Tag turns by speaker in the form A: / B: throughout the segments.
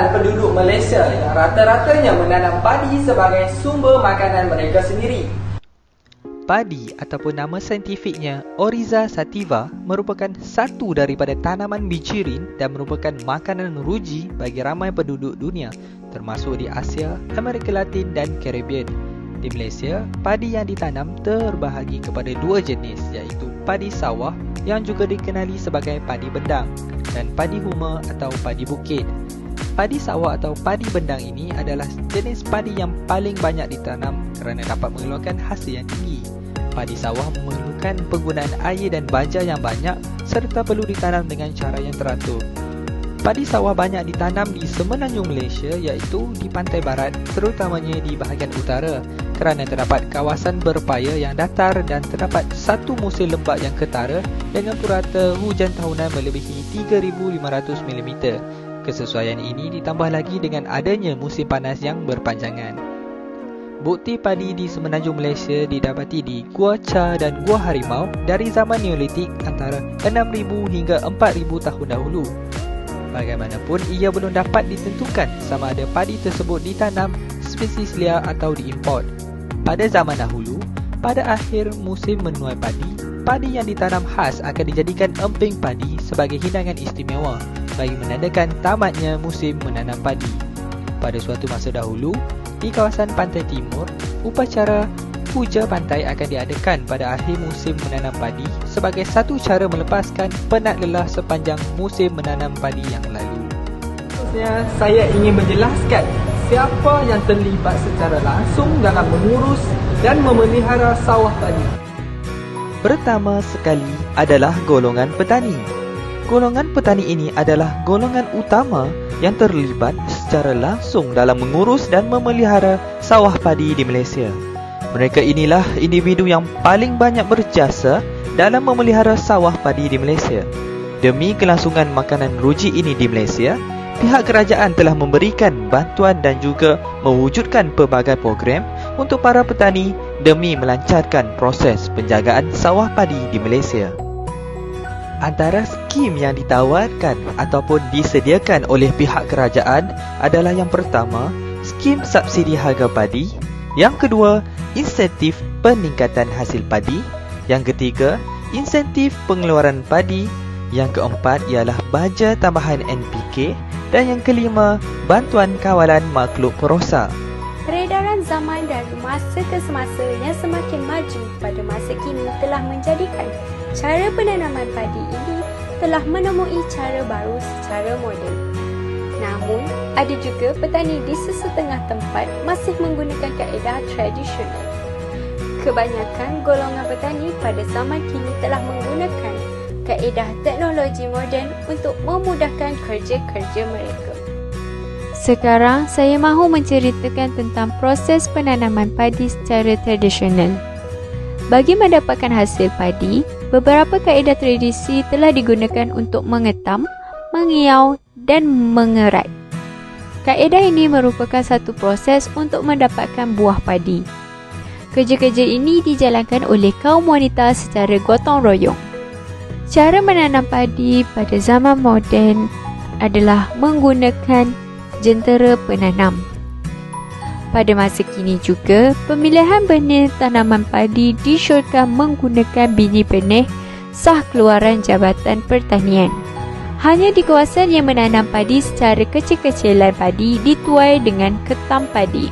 A: kebanyakan penduduk Malaysia yang rata-ratanya menanam padi sebagai sumber makanan mereka sendiri.
B: Padi ataupun nama saintifiknya Oryza sativa merupakan satu daripada tanaman bijirin dan merupakan makanan ruji bagi ramai penduduk dunia termasuk di Asia, Amerika Latin dan Caribbean. Di Malaysia, padi yang ditanam terbahagi kepada dua jenis iaitu padi sawah yang juga dikenali sebagai padi bendang dan padi huma atau padi bukit. Padi sawah atau padi bendang ini adalah jenis padi yang paling banyak ditanam kerana dapat mengeluarkan hasil yang tinggi. Padi sawah memerlukan penggunaan air dan baja yang banyak serta perlu ditanam dengan cara yang teratur. Padi sawah banyak ditanam di semenanjung Malaysia iaitu di pantai barat terutamanya di bahagian utara kerana terdapat kawasan berpaya yang datar dan terdapat satu musim lembap yang ketara dengan purata hujan tahunan melebihi 3,500 mm. Kesesuaian ini ditambah lagi dengan adanya musim panas yang berpanjangan. Bukti padi di semenanjung Malaysia didapati di Gua Cha dan Gua Harimau dari zaman Neolitik antara 6,000 hingga 4,000 tahun dahulu. Bagaimanapun, ia belum dapat ditentukan sama ada padi tersebut ditanam spesies liar atau diimport. Pada zaman dahulu, pada akhir musim menuai padi, padi yang ditanam khas akan dijadikan emping padi sebagai hidangan istimewa bagi menandakan tamatnya musim menanam padi. Pada suatu masa dahulu, di kawasan pantai timur, upacara puja pantai akan diadakan pada akhir musim menanam padi sebagai satu cara melepaskan penat lelah sepanjang musim menanam padi yang lalu.
A: Seterusnya, saya ingin menjelaskan siapa yang terlibat secara langsung dalam mengurus dan memelihara sawah padi.
B: Pertama sekali adalah golongan petani. Golongan petani ini adalah golongan utama yang terlibat secara langsung dalam mengurus dan memelihara sawah padi di Malaysia. Mereka inilah individu yang paling banyak berjasa dalam memelihara sawah padi di Malaysia. Demi kelangsungan makanan ruji ini di Malaysia, pihak kerajaan telah memberikan bantuan dan juga mewujudkan pelbagai program untuk para petani demi melancarkan proses penjagaan sawah padi di Malaysia. Antara skim yang ditawarkan ataupun disediakan oleh pihak kerajaan adalah yang pertama, skim subsidi harga padi, yang kedua, insentif peningkatan hasil padi, yang ketiga, insentif pengeluaran padi, yang keempat ialah baja tambahan NPK dan yang kelima, bantuan kawalan makhluk perosak.
C: Peredaran zaman dari masa ke semasa yang semakin maju pada masa kini telah menjadikan cara penanaman padi ini telah menemui cara baru secara moden. Namun, ada juga petani di sesetengah tempat masih menggunakan kaedah tradisional. Kebanyakan golongan petani pada zaman kini telah menggunakan kaedah teknologi moden untuk memudahkan kerja-kerja mereka. Sekarang, saya mahu menceritakan tentang proses penanaman padi secara tradisional. Bagi mendapatkan hasil padi, beberapa kaedah tradisi telah digunakan untuk mengetam, mengiau dan mengerat. Kaedah ini merupakan satu proses untuk mendapatkan buah padi. Kerja-kerja ini dijalankan oleh kaum wanita secara gotong royong. Cara menanam padi pada zaman moden adalah menggunakan jentera penanam. Pada masa kini juga, pemilihan benih tanaman padi disyorkan menggunakan biji benih sah keluaran Jabatan Pertanian. Hanya di kawasan yang menanam padi secara kecil-kecilan padi dituai dengan ketam padi.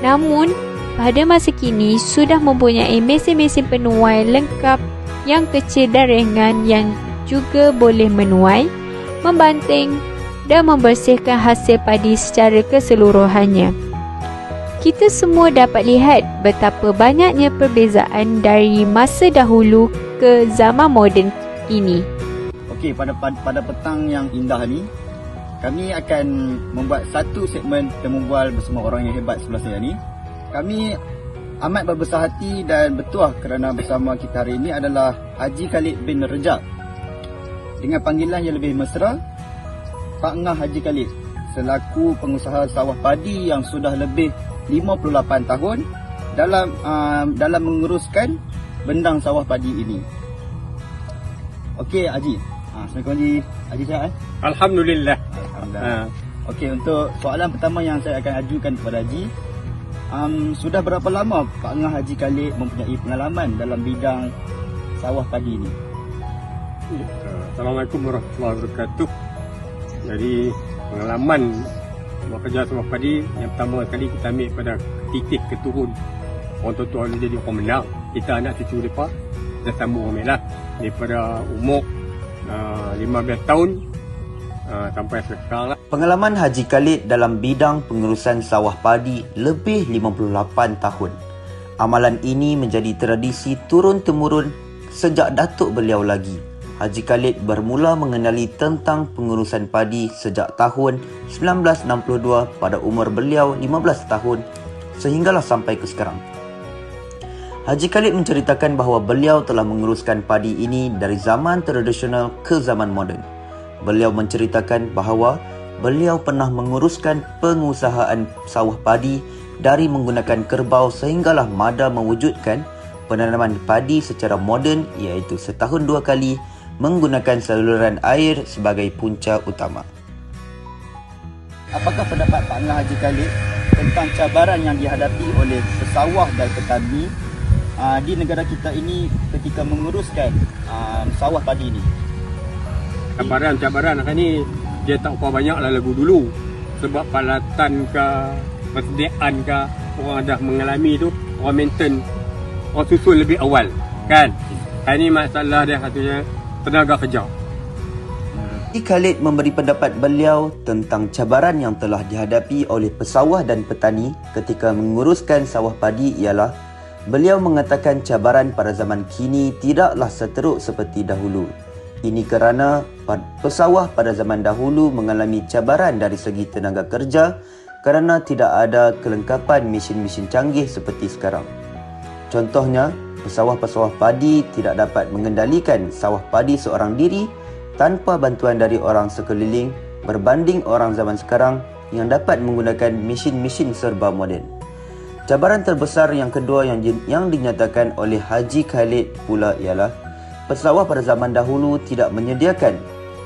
C: Namun, pada masa kini sudah mempunyai mesin-mesin penuai lengkap yang kecil dan ringan yang juga boleh menuai, membanting dan membersihkan hasil padi secara keseluruhannya. Kita semua dapat lihat betapa banyaknya perbezaan dari masa dahulu ke zaman moden ini.
D: Okey, pada petang yang indah ni, kami akan membuat satu segmen Temu Bual bersama orang yang hebat sebelah saya ni. Kami amat berbesar hati dan bertuah kerana bersama kita hari ini adalah Haji Khalid bin Rejab. Dengan panggilan yang lebih mesra, Pak Ngah Haji Khalid, selaku pengusaha sawah padi yang sudah lebih 58 tahun dalam menguruskan bendang sawah padi ini. Okey, Haji. Assalamualaikum Haji. Haji sihat?
E: Alhamdulillah.
D: Okey, untuk soalan pertama yang saya akan ajukan kepada Haji, sudah berapa lama Pak Ngah Haji Khalid mempunyai pengalaman dalam bidang sawah padi ini?
E: Assalamualaikum warahmatullahi wabarakatuh. Jadi pengalaman bekerja sawah padi, yang pertama kali kita ambil pada titik keturun orang tua dulu jadi orang menang. Kita anak cucu mereka, kita sambung ambil lah daripada umur 15 tahun sampai sekarang lah.
F: Pengalaman Haji Khalid dalam bidang pengurusan sawah padi lebih 58 tahun. Amalan ini menjadi tradisi turun-temurun sejak datuk beliau lagi. Haji Khalid bermula mengenali tentang pengurusan padi sejak tahun 1962 pada umur beliau 15 tahun sehinggalah sampai ke sekarang. Haji Khalid menceritakan bahawa beliau telah menguruskan padi ini dari zaman tradisional ke zaman moden. Beliau menceritakan bahawa beliau pernah menguruskan pengusahaan sawah padi dari menggunakan kerbau sehinggalah mada mewujudkan penanaman padi secara moden iaitu setahun 2 kali menggunakan saluran air sebagai punca utama.
D: Apakah pendapat Pak Ngah Haji Khalid tentang cabaran yang dihadapi oleh pesawah dan petani di negara kita ini ketika menguruskan sawah padi ini?
E: Cabaran hari ni dia tak apa banyak lah lagu dulu. Sebab peralatan ke, persediaan ke, orang dah mengalami tu, orang maintain, orang susun lebih awal. Kan? Hari ni masalah dia katanya tenaga kerja.
F: Haji Khalid memberi pendapat beliau tentang cabaran yang telah dihadapi oleh pesawah dan petani ketika menguruskan sawah padi ialah beliau mengatakan cabaran pada zaman kini tidaklah seteruk seperti dahulu. Ini kerana pesawah pada zaman dahulu mengalami cabaran dari segi tenaga kerja kerana tidak ada kelengkapan mesin-mesin canggih seperti sekarang. Contohnya, pesawah-pesawah padi tidak dapat mengendalikan sawah padi seorang diri tanpa bantuan dari orang sekeliling berbanding orang zaman sekarang yang dapat menggunakan mesin-mesin serba moden. Cabaran terbesar yang kedua yang dinyatakan oleh Haji Khalid pula ialah pesawah pada zaman dahulu tidak menyediakan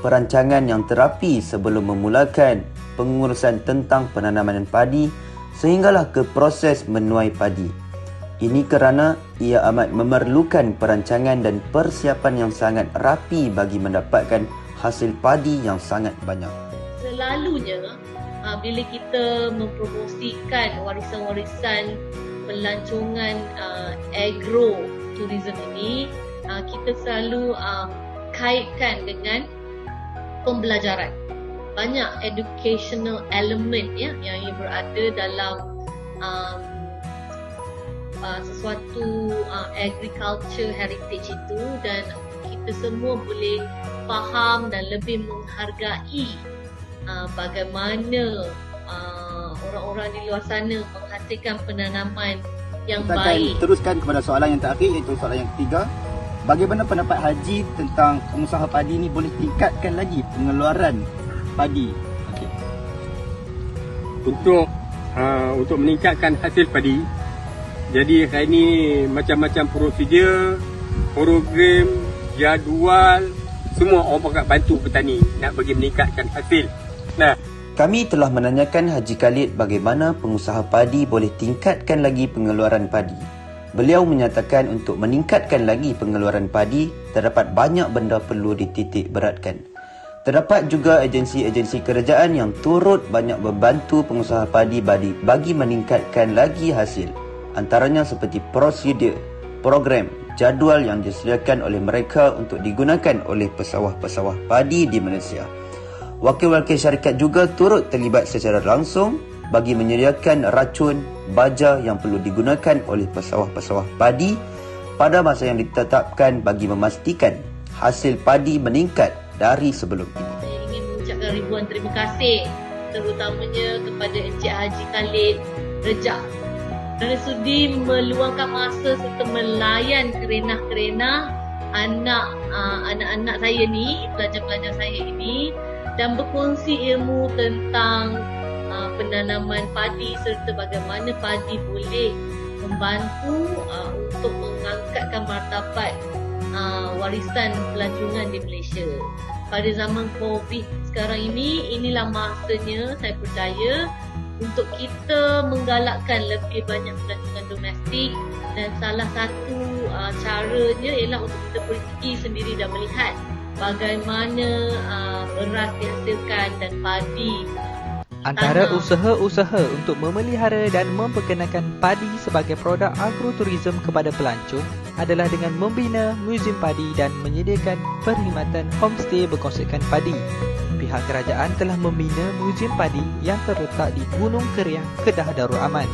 F: perancangan yang terapi sebelum memulakan pengurusan tentang penanaman padi sehinggalah ke proses menuai padi. Ini kerana ia amat memerlukan perancangan dan persiapan yang sangat rapi bagi mendapatkan hasil padi yang sangat banyak.
G: Selalunya bila kita mempromosikan warisan-warisan pelancongan agro-tourism ini, kita selalu kaitkan dengan pembelajaran. Banyak educational element yang berada dalam sesuatu agriculture heritage itu, dan kita semua boleh faham dan lebih menghargai bagaimana orang-orang di luar sana menghasilkan penanaman yang
D: Kita
G: baik.
D: akan teruskan kepada soalan yang terakhir, iaitu soalan yang ketiga. Bagaimana pendapat Haji tentang pengusaha padi ini boleh tingkatkan lagi pengeluaran padi? Okay.
E: Untuk meningkatkan hasil padi, jadi hari ni macam-macam prosedur, program, jadual, semua orang pakat bantu petani nak bagi meningkatkan hasil.
F: Kami telah menanyakan Haji Khalid bagaimana pengusaha padi boleh tingkatkan lagi pengeluaran padi. Beliau menyatakan untuk meningkatkan lagi pengeluaran padi, terdapat banyak benda perlu dititik beratkan. Terdapat juga agensi-agensi kerajaan yang turut banyak membantu pengusaha padi bagi meningkatkan lagi hasil. Antaranya seperti prosedur, program, jadual yang disediakan oleh mereka untuk digunakan oleh pesawah-pesawah padi di Malaysia. Wakil-wakil syarikat juga turut terlibat secara langsung bagi menyediakan racun, baja yang perlu digunakan oleh pesawah-pesawah padi pada masa yang ditetapkan bagi memastikan hasil padi meningkat dari sebelum ini.
G: Saya ingin mengucapkan ribuan terima kasih terutamanya kepada Encik Haji Khalid Rejak kerana sudi meluangkan masa serta melayan kerenah-kerenah anak-anak saya ni, pelajar-pelajar saya ini, dan berkongsi ilmu tentang penanaman padi serta bagaimana padi boleh membantu untuk mengangkatkan martabat warisan pelancongan di Malaysia. pada zaman COVID sekarang ini, inilah masanya saya percaya untuk kita menggalakkan lebih banyak pelancongan domestik, dan salah satu caranya ialah untuk kita pergi sendiri dan melihat bagaimana beras dihasilkan dan padi.
B: Antara usaha-usaha untuk memelihara dan memperkenalkan padi sebagai produk agroturism kepada pelancong adalah dengan membina muzium padi dan menyediakan perkhidmatan homestay berkonsepkan padi. Pihak kerajaan telah membina muzium padi yang terletak di Gunung Keriang, Kedah Darul Aman.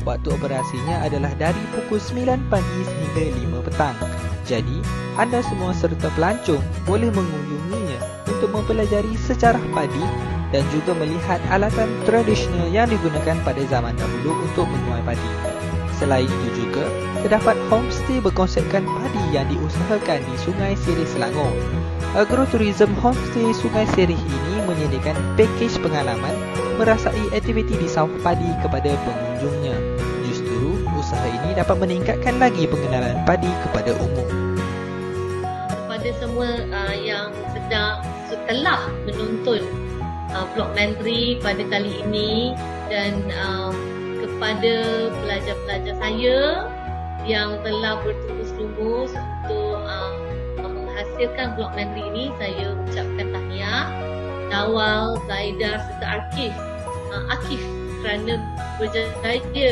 B: Waktu operasinya adalah dari pukul 9 pagi sehingga 5 petang. Jadi, anda semua serta pelancong boleh mengunjunginya untuk mempelajari sejarah padi dan juga melihat alatan tradisional yang digunakan pada zaman dahulu untuk menuai padi. Selain itu juga, terdapat homestay berkonsepkan padi yang diusahakan di Sungai Sirih, Selangor. Agroturism Homestay Sungai Sirih ini menyediakan pakej pengalaman merasai aktiviti di sawah padi kepada pengunjungnya. Justru, usaha ini dapat meningkatkan lagi pengenalan padi kepada umum.
G: Kepada semua yang setelah menonton vlogmentary pada kali ini, dan kepada pelajar-pelajar saya yang telah bertulis-lumus untuk menghasilkan vlogmentary ini, saya ucapkan tahniah Nawal, Zaida serta Akif kerana berjaya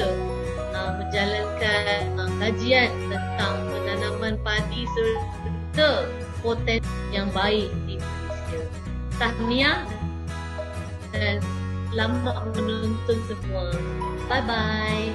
G: menjalankan kajian tentang penanaman padi serta potensi yang baik di Malaysia. Tahniah dan selamat menonton semua. Bye-bye.